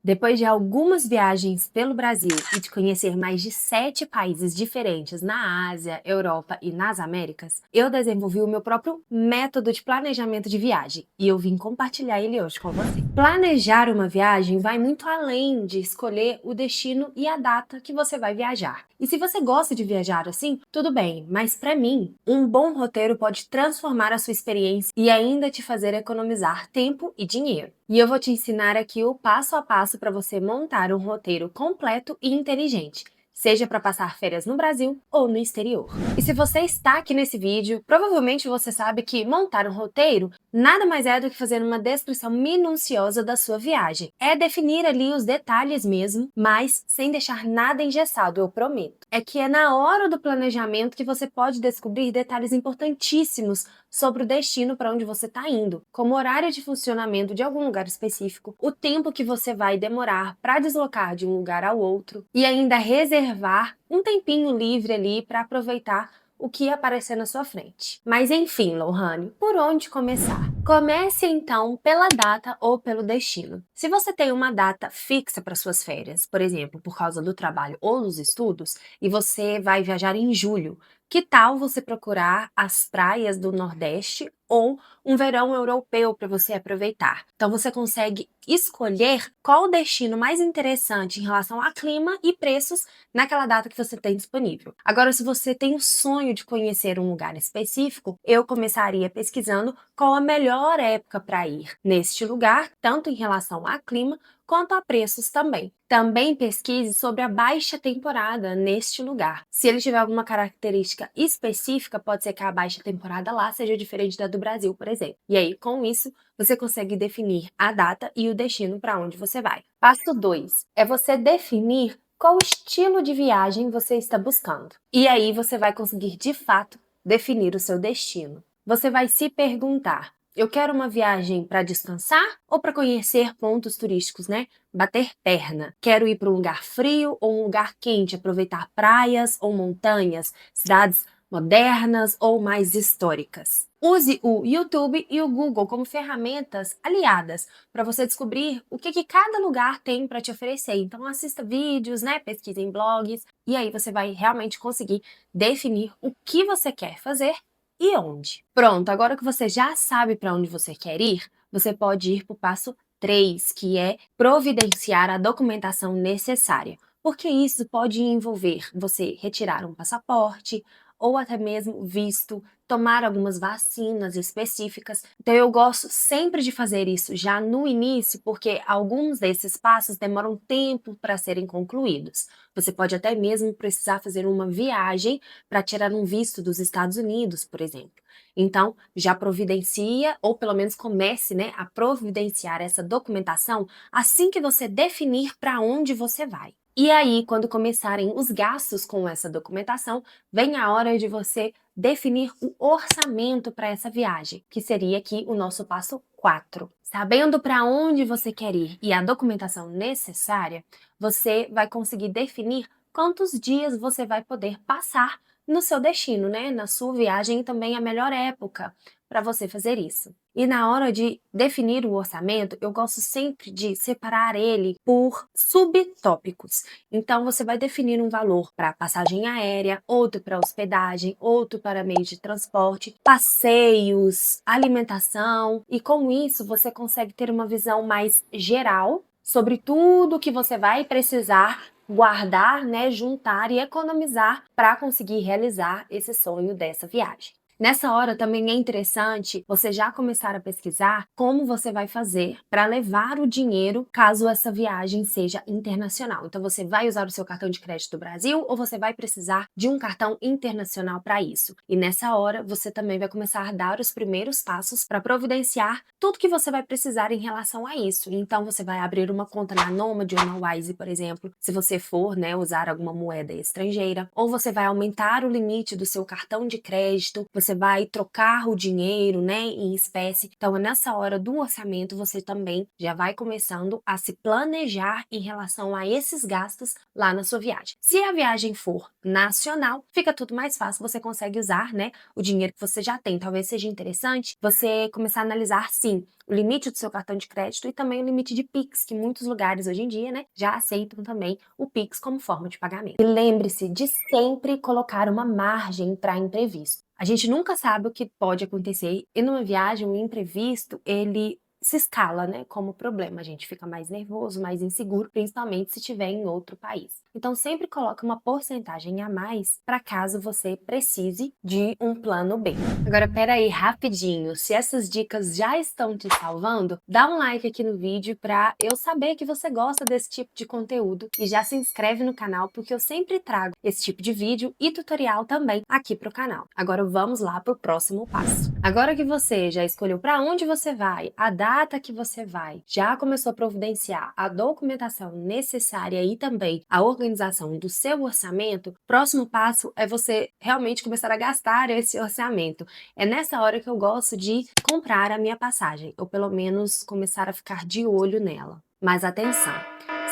Depois de algumas viagens pelo Brasil e de conhecer mais de 7 países diferentes na Ásia, Europa e nas Américas, eu desenvolvi o meu próprio método de planejamento de viagem e eu vim compartilhar ele hoje com você. Planejar uma viagem vai muito além de escolher o destino e a data que você vai viajar. E se você gosta de viajar assim, tudo bem, mas para mim, um bom roteiro pode transformar a sua experiência e ainda te fazer economizar tempo e dinheiro. E eu vou te ensinar aqui o passo a passo para você montar um roteiro completo e inteligente, seja para passar férias no Brasil ou no exterior. E se você está aqui nesse vídeo, provavelmente você sabe que montar um roteiro nada mais é do que fazer uma descrição minuciosa da sua viagem. É definir ali os detalhes mesmo, mas sem deixar nada engessado, eu prometo. É que é na hora do planejamento que você pode descobrir detalhes importantíssimos sobre o destino para onde você está indo, como o horário de funcionamento de algum lugar específico, o tempo que você vai demorar para deslocar de um lugar ao outro e ainda reservar um tempinho livre ali para aproveitar o que aparecer na sua frente. Mas enfim, Lohane, por onde começar? Comece então pela data ou pelo destino. Se você tem uma data fixa para suas férias, por exemplo, por causa do trabalho ou dos estudos, e você vai viajar em julho, que tal você procurar as praias do Nordeste ou um verão europeu para você aproveitar? Então você consegue escolher qual o destino mais interessante em relação a clima e preços naquela data que você tem disponível. Agora, se você tem o sonho de conhecer um lugar específico, eu começaria pesquisando qual a melhor época para ir neste lugar, tanto em relação a clima quanto a preços também. Também pesquise sobre a baixa temporada neste lugar. Se ele tiver alguma característica específica, pode ser que a baixa temporada lá seja diferente da do Brasil, por exemplo. E aí, com isso, você consegue definir a data e o destino para onde você vai. Passo 2 é você definir qual estilo de viagem você está buscando. E aí você vai conseguir, de fato, definir o seu destino. Você vai se perguntar: eu quero uma viagem para descansar ou para conhecer pontos turísticos, né? Bater perna. Quero ir para um lugar frio ou um lugar quente, aproveitar praias ou montanhas, cidades modernas ou mais históricas. Use o YouTube e o Google como ferramentas aliadas para você descobrir o que cada lugar tem para te oferecer. Então assista vídeos, né? Pesquise em blogs e aí você vai realmente conseguir definir o que você quer fazer e onde. Pronto, agora que você já sabe para onde você quer ir, você pode ir para o passo 3, que é providenciar a documentação necessária. Porque isso pode envolver você retirar um passaporte ou até mesmo visto, tomar algumas vacinas específicas. Então eu gosto sempre de fazer isso já no início, porque alguns desses passos demoram tempo para serem concluídos. Você pode até mesmo precisar fazer uma viagem para tirar um visto dos Estados Unidos, por exemplo. Então, já providencia, ou pelo menos comece, né, a providenciar essa documentação assim que você definir para onde você vai. E aí, quando começarem os gastos com essa documentação, vem a hora de você definir o orçamento para essa viagem, que seria aqui o nosso passo 4. Sabendo para onde você quer ir e a documentação necessária, você vai conseguir definir quantos dias você vai poder passar no seu destino, né? Na sua viagem e também a melhor época para você fazer isso. E na hora de definir o orçamento, eu gosto sempre de separar ele por subtópicos. Então você vai definir um valor para passagem aérea, outro para hospedagem, outro para meio de transporte, passeios, alimentação, e com isso você consegue ter uma visão mais geral sobre tudo que você vai precisar guardar, né, juntar e economizar para conseguir realizar esse sonho dessa viagem. Nessa hora também é interessante você já começar a pesquisar como você vai fazer para levar o dinheiro caso essa viagem seja internacional. Então você vai usar o seu cartão de crédito do Brasil ou você vai precisar de um cartão internacional para isso. E nessa hora você também vai começar a dar os primeiros passos para providenciar tudo que você vai precisar em relação a isso. Então você vai abrir uma conta na Nomad ou na Wise, por exemplo, se você for, né, usar alguma moeda estrangeira, ou você vai aumentar o limite do seu cartão de crédito. Você você vai trocar o dinheiro, né, em espécie. Então, nessa hora do orçamento, você também já vai começando a se planejar em relação a esses gastos lá na sua viagem. Se a viagem for nacional, fica tudo mais fácil, você consegue usar, né, o dinheiro que você já tem. Talvez seja interessante você começar a analisar, sim, o limite do seu cartão de crédito e também o limite de Pix, que muitos lugares hoje em dia, né, já aceitam também o Pix como forma de pagamento. E lembre-se de sempre colocar uma margem para imprevisto. A gente nunca sabe o que pode acontecer e numa viagem o imprevisto, ele se escala, né, como problema. A gente fica mais nervoso, mais inseguro, principalmente se estiver em outro país. Então sempre coloque uma porcentagem a mais para caso você precise de um plano B. Agora, pera aí, rapidinho. Se essas dicas já estão te salvando, dá um like aqui no vídeo para eu saber que você gosta desse tipo de conteúdo e já se inscreve no canal porque eu sempre trago esse tipo de vídeo e tutorial também aqui pro canal. Agora vamos lá pro próximo passo. Agora que você já escolheu para onde você vai, a data que você vai, já começou a providenciar a documentação necessária e também a organização do seu orçamento, próximo passo é você realmente começar a gastar esse orçamento. É nessa hora que eu gosto de comprar a minha passagem, ou pelo menos começar a ficar de olho nela. Mas atenção!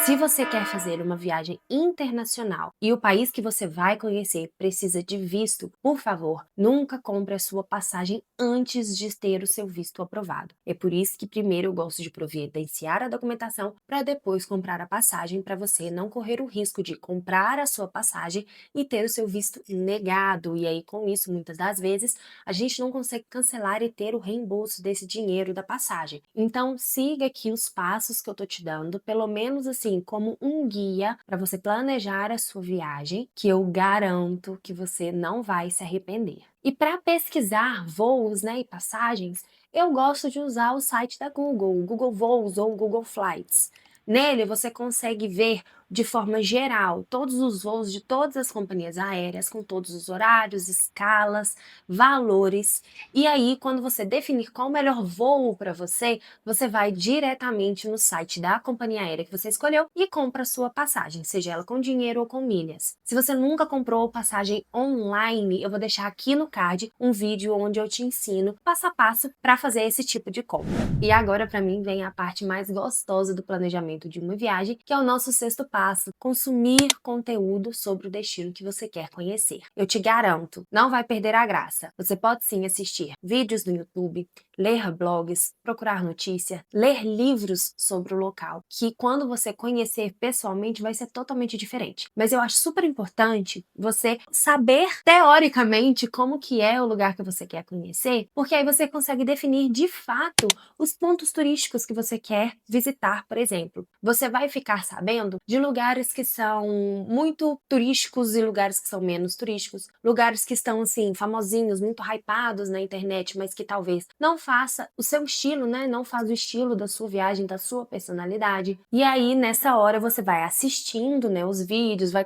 Se você quer fazer uma viagem internacional e o país que você vai conhecer precisa de visto, por favor, nunca compre a sua passagem antes de ter o seu visto aprovado. É por isso que primeiro eu gosto de providenciar a documentação para depois comprar a passagem, para você não correr o risco de comprar a sua passagem e ter o seu visto negado. E aí, com isso, muitas das vezes, a gente não consegue cancelar e ter o reembolso desse dinheiro da passagem. Então, siga aqui os passos que eu tô te dando, pelo menos assim, como um guia para você planejar a sua viagem, que eu garanto que você não vai se arrepender. E para pesquisar voos, né, e passagens, eu gosto de usar o site da Google, o Google Voos ou Google Flights. Nele você consegue ver de forma geral todos os voos de todas as companhias aéreas, com todos os horários, escalas, valores. E aí, quando você definir qual o melhor voo para você, você vai diretamente no site da companhia aérea que você escolheu e compra a sua passagem, seja ela com dinheiro ou com milhas. Se você nunca comprou passagem online, eu vou deixar aqui no card um vídeo onde eu te ensino passo a passo para fazer esse tipo de compra. E agora para mim vem a parte mais gostosa do planejamento de uma viagem, que é o nosso sexto passo: consumir conteúdo sobre o destino que você quer conhecer. Eu te garanto, não vai perder a graça. Você pode sim assistir vídeos no YouTube, ler blogs, procurar notícia, ler livros sobre o local, que quando você conhecer pessoalmente vai ser totalmente diferente. Mas eu acho super importante você saber teoricamente como que é o lugar que você quer conhecer, porque aí você consegue definir de fato os pontos turísticos que você quer visitar, por exemplo. Você vai ficar sabendo de lugares que são muito turísticos e lugares que são menos turísticos, lugares que estão assim famosinhos, muito hypados na internet, mas que talvez não faça o seu estilo, né? Não faz o estilo da sua viagem, da sua personalidade. E aí, nessa hora, você vai assistindo, né, os vídeos, vai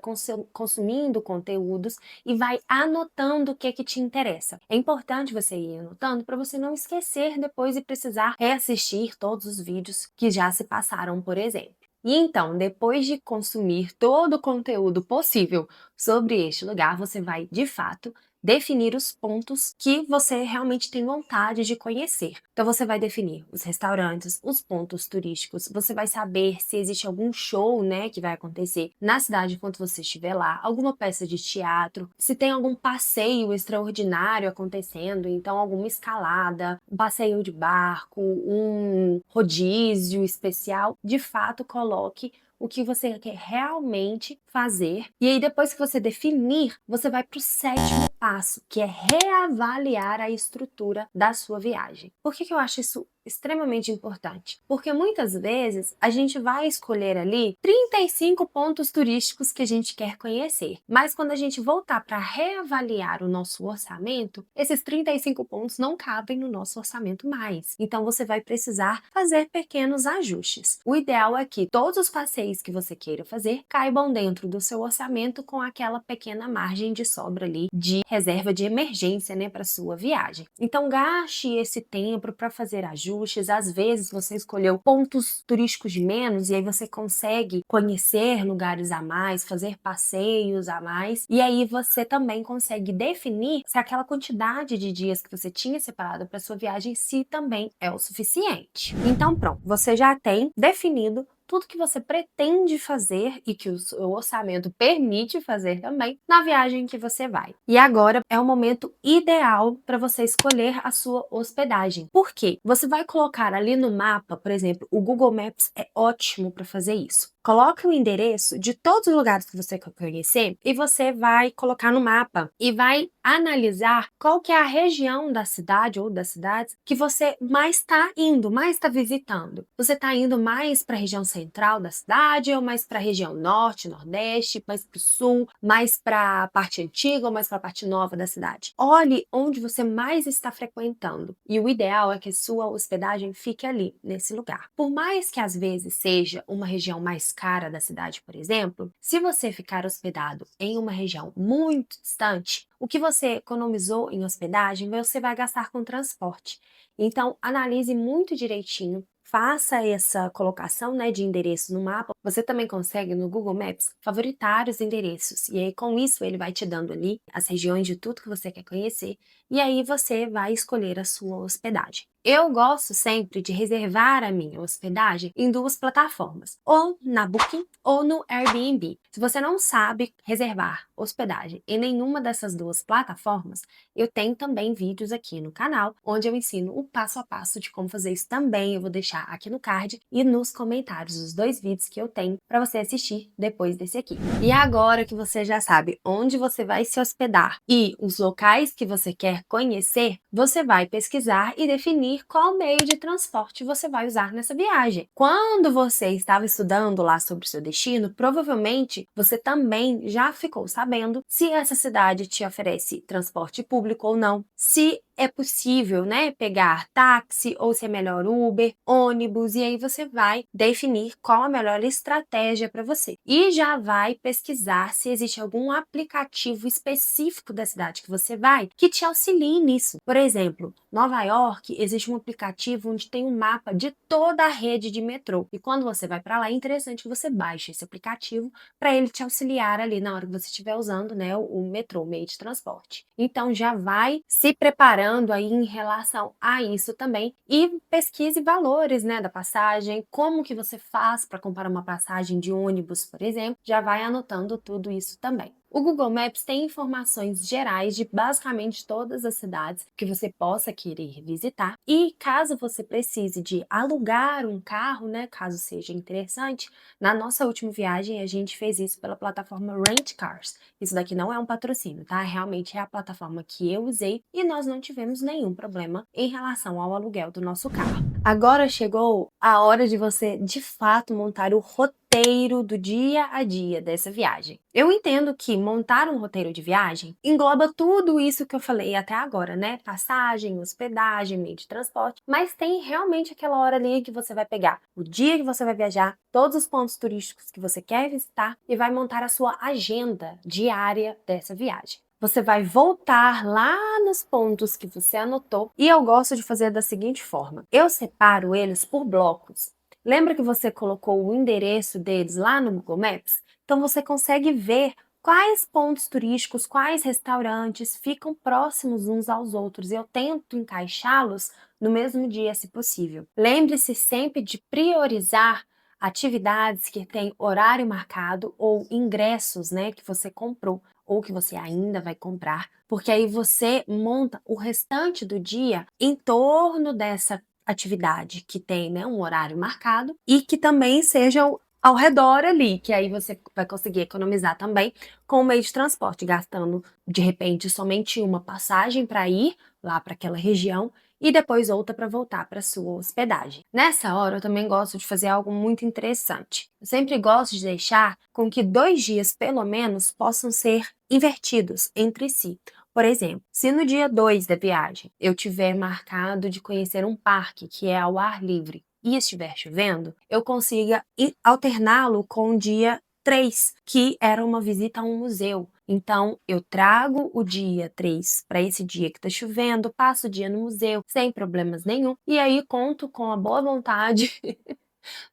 consumindo conteúdos e vai anotando o que é que te interessa. É importante você ir anotando para você não esquecer depois e precisar reassistir todos os vídeos que já se passaram, por exemplo. E então, depois de consumir todo o conteúdo possível sobre este lugar, você vai, de fato, definir os pontos que você realmente tem vontade de conhecer. Então você vai definir os restaurantes, os pontos turísticos, você vai saber se existe algum show, né, que vai acontecer na cidade enquanto você estiver lá, alguma peça de teatro, se tem algum passeio extraordinário acontecendo, então alguma escalada, um passeio de barco, um rodízio especial. De fato, coloque o que você quer realmente fazer. E aí, depois que você definir, você vai para o sétimo passo, que é reavaliar a estrutura da sua viagem. Por que eu acho isso extremamente importante? Porque muitas vezes a gente vai escolher ali 35 pontos turísticos que a gente quer conhecer, mas quando a gente voltar para reavaliar o nosso orçamento, esses 35 pontos não cabem no nosso orçamento mais. Então você vai precisar fazer pequenos ajustes. O ideal é que todos os passeios que você queira fazer caibam dentro do seu orçamento com aquela pequena margem de sobra ali de reserva de emergência, né, para sua viagem. Então gaste esse tempo para fazer ajustes, ajustes. Às vezes você escolheu pontos turísticos de menos e aí você consegue conhecer lugares a mais, fazer passeios a mais, e aí você também consegue definir se aquela quantidade de dias que você tinha separado para sua viagem se também é o suficiente. Então pronto, você já tem definido tudo que você pretende fazer e que o seu orçamento permite fazer também na viagem que você vai. E agora é o momento ideal para você escolher a sua hospedagem. Por quê? Você vai colocar ali no mapa, por exemplo, o Google Maps é ótimo para fazer isso. Coloque o endereço de todos os lugares que você quer conhecer e você vai colocar no mapa e vai analisar qual que é a região da cidade ou das cidades que você mais está indo, mais está visitando. Você está indo mais para a região central da cidade ou mais para a região norte, nordeste, mais para o sul, mais para a parte antiga ou mais para a parte nova da cidade. Olhe onde você mais está frequentando e o ideal é que sua hospedagem fique ali, nesse lugar. Por mais que às vezes seja uma região mais cara da cidade, por exemplo, se você ficar hospedado em uma região muito distante, o que você economizou em hospedagem, você vai gastar com transporte. Então, analise muito direitinho, faça essa colocação, né, de endereço no mapa. Você também consegue no Google Maps favoritar os endereços e aí com isso ele vai te dando ali as regiões de tudo que você quer conhecer e aí você vai escolher a sua hospedagem. Eu gosto sempre de reservar a minha hospedagem em duas plataformas, ou na Booking ou no Airbnb. Se você não sabe reservar hospedagem em nenhuma dessas duas plataformas, eu tenho também vídeos aqui no canal onde eu ensino o passo a passo de como fazer isso também. Eu vou deixar aqui no card e nos comentários os dois vídeos que eu tenho para você assistir depois desse aqui. E agora que você já sabe onde você vai se hospedar e os locais que você quer conhecer, você vai pesquisar e definir qual meio de transporte você vai usar nessa viagem. Quando você estava estudando lá sobre o seu destino, provavelmente você também já ficou sabendo se essa cidade te oferece transporte público ou não, se é possível, né, pegar táxi ou se é melhor Uber, ônibus, e aí você vai definir qual a melhor estratégia para você. E já vai pesquisar se existe algum aplicativo específico da cidade que você vai que te auxilie nisso. Por exemplo, Nova York existe um aplicativo onde tem um mapa de toda a rede de metrô. E quando você vai para lá, é interessante que você baixe esse aplicativo para ele te auxiliar ali na hora que você estiver usando, né, o metrô, o meio de transporte. Então já vai se preparando aí em relação a isso também e pesquise valores, né, da passagem, como que você faz para comparar uma passagem de ônibus, por exemplo, já vai anotando tudo isso também. O Google Maps tem informações gerais de basicamente todas as cidades que você possa querer visitar e caso você precise de alugar um carro, né, caso seja interessante, na nossa última viagem a gente fez isso pela plataforma Rent Cars. Isso daqui não é um patrocínio, tá? Realmente é a plataforma que eu usei e nós não tivemos nenhum problema em relação ao aluguel do nosso carro. Agora chegou a hora de você, de fato, montar o roteiro do dia a dia dessa viagem. Eu entendo que montar um roteiro de viagem engloba tudo isso que eu falei até agora, né? Passagem, hospedagem, meio de transporte, mas tem realmente aquela hora ali que você vai pegar o dia que você vai viajar, todos os pontos turísticos que você quer visitar e vai montar a sua agenda diária dessa viagem. Você vai voltar lá nos pontos que você anotou e eu gosto de fazer da seguinte forma. Eu separo eles por blocos. Lembra que você colocou o endereço deles lá no Google Maps? Então você consegue ver quais pontos turísticos, quais restaurantes ficam próximos uns aos outros e eu tento encaixá-los no mesmo dia, se possível. Lembre-se sempre de priorizar atividades que têm horário marcado ou ingressos, né, que você comprou ou que você ainda vai comprar, porque aí você monta o restante do dia em torno dessa atividade que tem, né, um horário marcado e que também sejam ao redor ali, que aí você vai conseguir economizar também com o meio de transporte, gastando de repente somente uma passagem para ir lá para aquela região e depois outra para voltar para sua hospedagem. Nessa hora eu também gosto de fazer algo muito interessante. Eu sempre gosto de deixar com que 2 dias pelo menos possam ser invertidos entre si. Por exemplo, se no dia 2 da viagem eu tiver marcado de conhecer um parque que é ao ar livre e estiver chovendo, eu consiga alterná-lo com o dia 3, que era uma visita a um museu. Então, eu trago o dia 3 para esse dia que tá chovendo, passo o dia no museu sem problemas nenhum, e aí conto com a boa vontade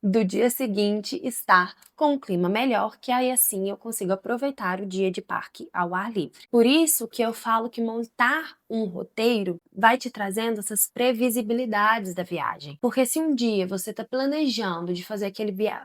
do dia seguinte estar com um clima melhor, que aí assim eu consigo aproveitar o dia de parque ao ar livre. Por isso que eu falo que montar um roteiro vai te trazendo essas previsibilidades da viagem. Porque se um dia você está planejando de fazer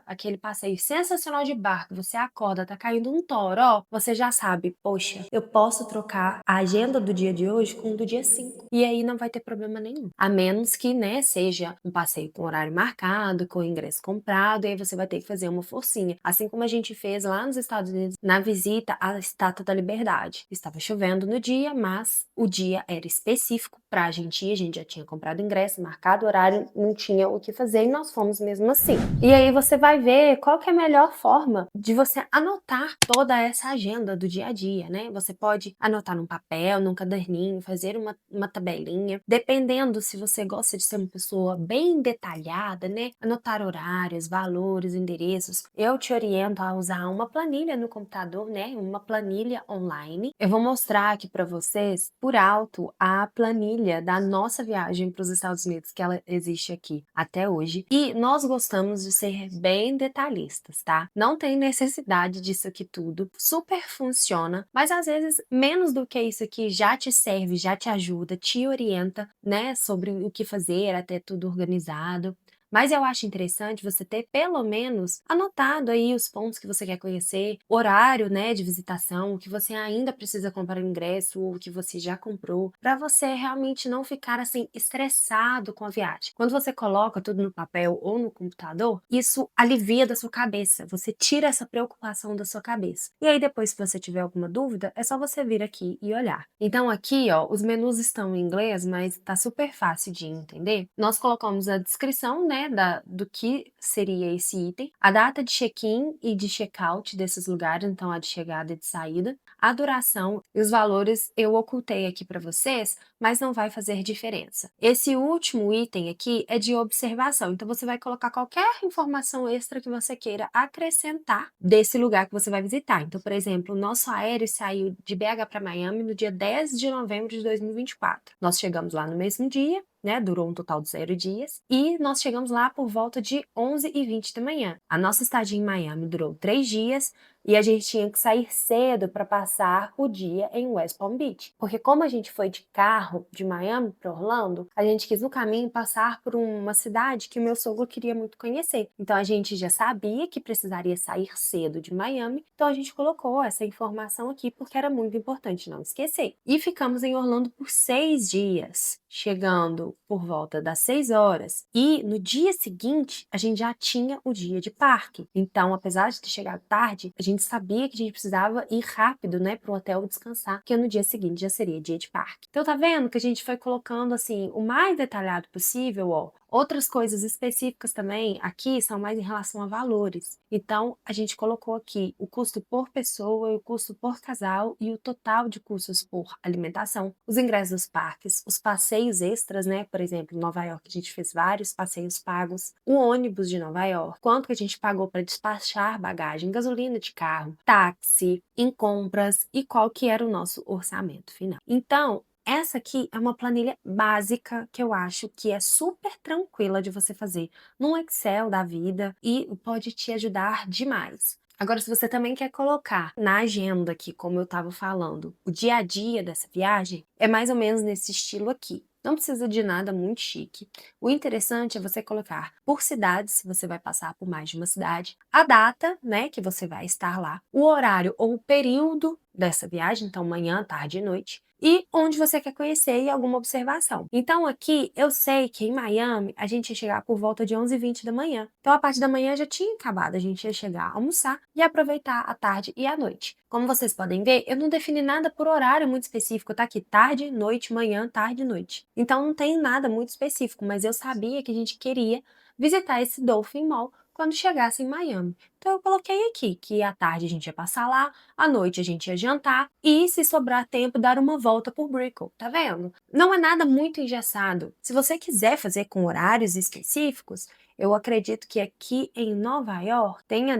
aquele passeio sensacional de barco, você acorda, tá caindo um toró, você já sabe, poxa, eu posso trocar a agenda do dia de hoje com o do dia 5. E aí não vai ter problema nenhum. A menos que, né, seja um passeio com horário marcado, com ingresso comprado, e aí você vai ter que fazer uma forcinha. Assim como a gente fez lá nos Estados Unidos na visita à Estátua da Liberdade. Estava chovendo no dia, mas o dia era específico pra gente ir, a gente já tinha comprado ingresso, marcado horário, não tinha o que fazer e nós fomos mesmo assim. E aí você vai ver qual que é a melhor forma de você anotar toda essa agenda do dia a dia, né? Você pode anotar num papel, num caderninho, fazer uma tabelinha, dependendo se você gosta de ser uma pessoa bem detalhada, né? Anotar horários, valores, endereços. Eu te oriento a usar uma planilha no computador, né? Uma planilha online. Eu vou mostrar aqui para vocês por alto a planilha da nossa viagem para os Estados Unidos, que ela existe aqui até hoje. E nós gostamos de ser bem detalhistas, tá? Não tem necessidade disso aqui tudo. Super funciona, mas às vezes menos do que isso aqui já te serve, já te ajuda, te orienta, né, sobre o que fazer, até tudo organizado. Mas eu acho interessante você ter pelo menos anotado aí os pontos que você quer conhecer, horário, né, de visitação, o que você ainda precisa comprar ingresso ou o que você já comprou, para você realmente não ficar assim estressado com a viagem. Quando você coloca tudo no papel ou no computador, isso alivia da sua cabeça, você tira essa preocupação da sua cabeça. E aí depois, se você tiver alguma dúvida, é só você vir aqui e olhar. Então aqui, ó, os menus estão em inglês, mas tá super fácil de entender. Nós colocamos a descrição, né, do que seria esse item, a data de check-in e de check-out desses lugares, então a de chegada e de saída, a duração e os valores eu ocultei aqui para vocês, mas não vai fazer diferença. Esse último item aqui é de observação, então você vai colocar qualquer informação extra que você queira acrescentar desse lugar que você vai visitar. Então, por exemplo, o nosso aéreo saiu de BH para Miami no dia 10 de novembro de 2024. Nós chegamos lá no mesmo dia, né, durou um total de 0 dias, e nós chegamos lá por volta de 11h20 da manhã. A nossa estadia em Miami durou 3 dias, e a gente tinha que sair cedo para passar o dia em West Palm Beach. Porque como a gente foi de carro de Miami para Orlando, a gente quis no caminho passar por uma cidade que o meu sogro queria muito conhecer. Então a gente já sabia que precisaria sair cedo de Miami, então a gente colocou essa informação aqui porque era muito importante não esquecer. E ficamos em Orlando por 6 dias, chegando por volta das 6 horas. E no dia seguinte, a gente já tinha o dia de parque. Então, apesar de ter chegado tarde, a gente sabia que a gente precisava ir rápido, né, pro hotel descansar, porque no dia seguinte já seria dia de parque. Então, tá vendo que a gente foi colocando, assim, o mais detalhado possível, ó. Outras coisas específicas também aqui são mais em relação a valores. Então, a gente colocou aqui o custo por pessoa, o custo por casal e o total de custos por alimentação, os ingressos dos parques, os passeios extras, né? Por exemplo, em Nova York a gente fez vários passeios pagos, o ônibus de Nova York, quanto que a gente pagou para despachar bagagem, gasolina de carro, táxi, em compras e qual que era o nosso orçamento final. Então, essa aqui é uma planilha básica que eu acho que é super tranquila de você fazer num Excel da vida e pode te ajudar demais. Agora, se você também quer colocar na agenda aqui, como eu estava falando, o dia a dia dessa viagem, é mais ou menos nesse estilo aqui. Não precisa de nada muito chique. O interessante é você colocar por cidade, se você vai passar por mais de uma cidade, a data, né, que você vai estar lá, o horário ou o período dessa viagem, então manhã, tarde e noite, e onde você quer conhecer e alguma observação. Então aqui eu sei que em Miami a gente ia chegar por volta de 11h20 da manhã. Então a parte da manhã já tinha acabado, a gente ia chegar, almoçar e aproveitar a tarde e a noite. Como vocês podem ver, eu não defini nada por horário muito específico, tá aqui tarde, noite, manhã, tarde, noite. Então não tem nada muito específico, mas eu sabia que a gente queria visitar esse Dolphin Mall quando chegasse em Miami. Então eu coloquei aqui que à tarde a gente ia passar lá, à noite a gente ia jantar e, se sobrar tempo, dar uma volta por Brickell, tá vendo? Não é nada muito engessado. Se você quiser fazer com horários específicos, eu acredito que aqui em Nova York tenha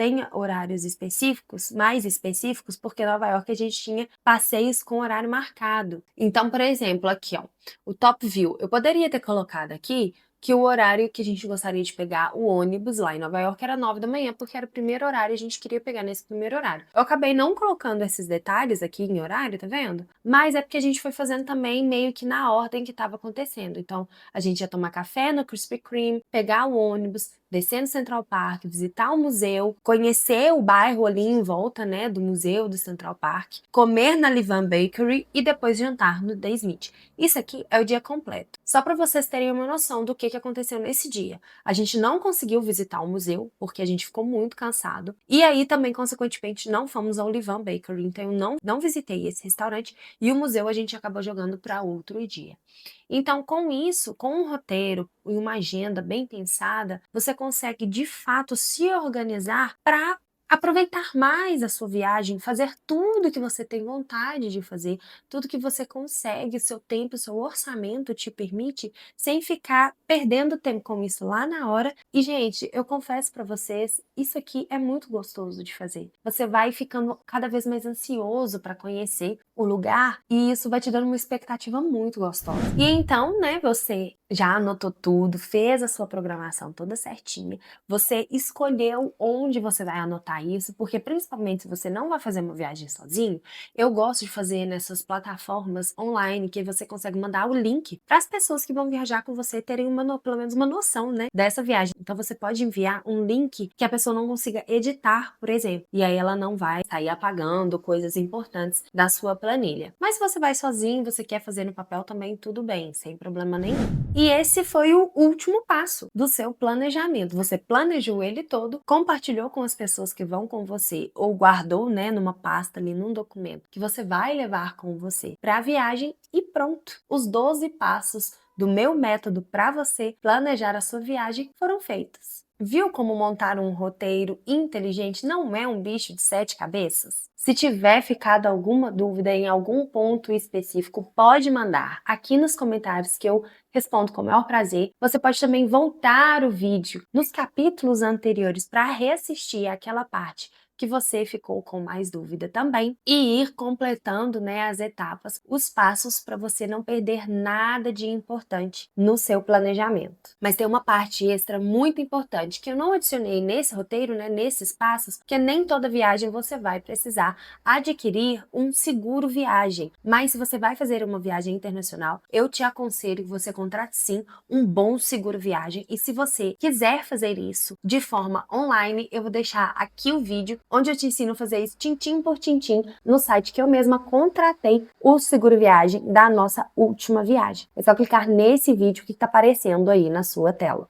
tem horários específicos, mais específicos, porque em Nova York a gente tinha passeios com horário marcado. Então, por exemplo, aqui, ó, o Top View. Eu poderia ter colocado aqui que o horário que a gente gostaria de pegar o ônibus lá em Nova York era 9 da manhã, porque era o primeiro horário e a gente queria pegar nesse primeiro horário. Eu acabei não colocando esses detalhes aqui em horário, tá vendo? Mas é porque a gente foi fazendo também meio que na ordem que estava acontecendo. Então, a gente ia tomar café no Krispy Kreme, pegar o ônibus, descer no Central Park, visitar o museu, conhecer o bairro ali em volta, né, do museu do Central Park, comer na Levan Bakery e depois jantar no The Smith. Isso aqui é o dia completo. Só para vocês terem uma noção do que aconteceu nesse dia. A gente não conseguiu visitar o museu, porque a gente ficou muito cansado. E aí também, consequentemente, não fomos ao Levan Bakery. Então eu não visitei esse restaurante e o museu a gente acabou jogando para outro dia. Então, com isso, com um roteiro e uma agenda bem pensada, você consegue de fato se organizar para aproveitar mais a sua viagem, fazer tudo que você tem vontade de fazer, tudo que você consegue, seu tempo, seu orçamento te permite, sem ficar perdendo tempo com isso lá na hora. E, gente, eu confesso para vocês, isso aqui é muito gostoso de fazer. Você vai ficando cada vez mais ansioso para conhecer o lugar e isso vai te dando uma expectativa muito gostosa. E então, né, você já anotou tudo, fez a sua programação toda certinha, você escolheu onde você vai anotar isso, porque principalmente se você não vai fazer uma viagem sozinho, eu gosto de fazer nessas plataformas online que você consegue mandar o link para as pessoas que vão viajar com você terem pelo menos uma noção, né, dessa viagem. Então você pode enviar um link que a pessoa não consiga editar, por exemplo, e aí ela não vai sair apagando coisas importantes da sua planilha. Mas se você vai sozinho, você quer fazer no papel também, tudo bem, sem problema nenhum. E esse foi o último passo do seu planejamento. Você planejou ele todo, compartilhou com as pessoas que vão com você ou guardou, né, numa pasta ali, num documento que você vai levar com você para a viagem e pronto. Os 12 passos do meu método para você planejar a sua viagem foram feitos. Viu como montar um roteiro inteligente não é um bicho de 7 cabeças? Se tiver ficado alguma dúvida em algum ponto específico, pode mandar aqui nos comentários que eu respondo com o maior prazer. Você pode também voltar o vídeo nos capítulos anteriores para reassistir aquela parte que você ficou com mais dúvida também e ir completando, né, as etapas, os passos para você não perder nada de importante no seu planejamento. Mas tem uma parte extra muito importante que eu não adicionei nesse roteiro, né, nesses passos, porque nem toda viagem você vai precisar adquirir um seguro viagem. Mas se você vai fazer uma viagem internacional, eu te aconselho que você contrate sim um bom seguro viagem. E se você quiser fazer isso de forma online, eu vou deixar aqui o vídeo onde eu te ensino a fazer isso tintim por tintim no site que eu mesma contratei o seguro viagem da nossa última viagem. É só clicar nesse vídeo que está aparecendo aí na sua tela.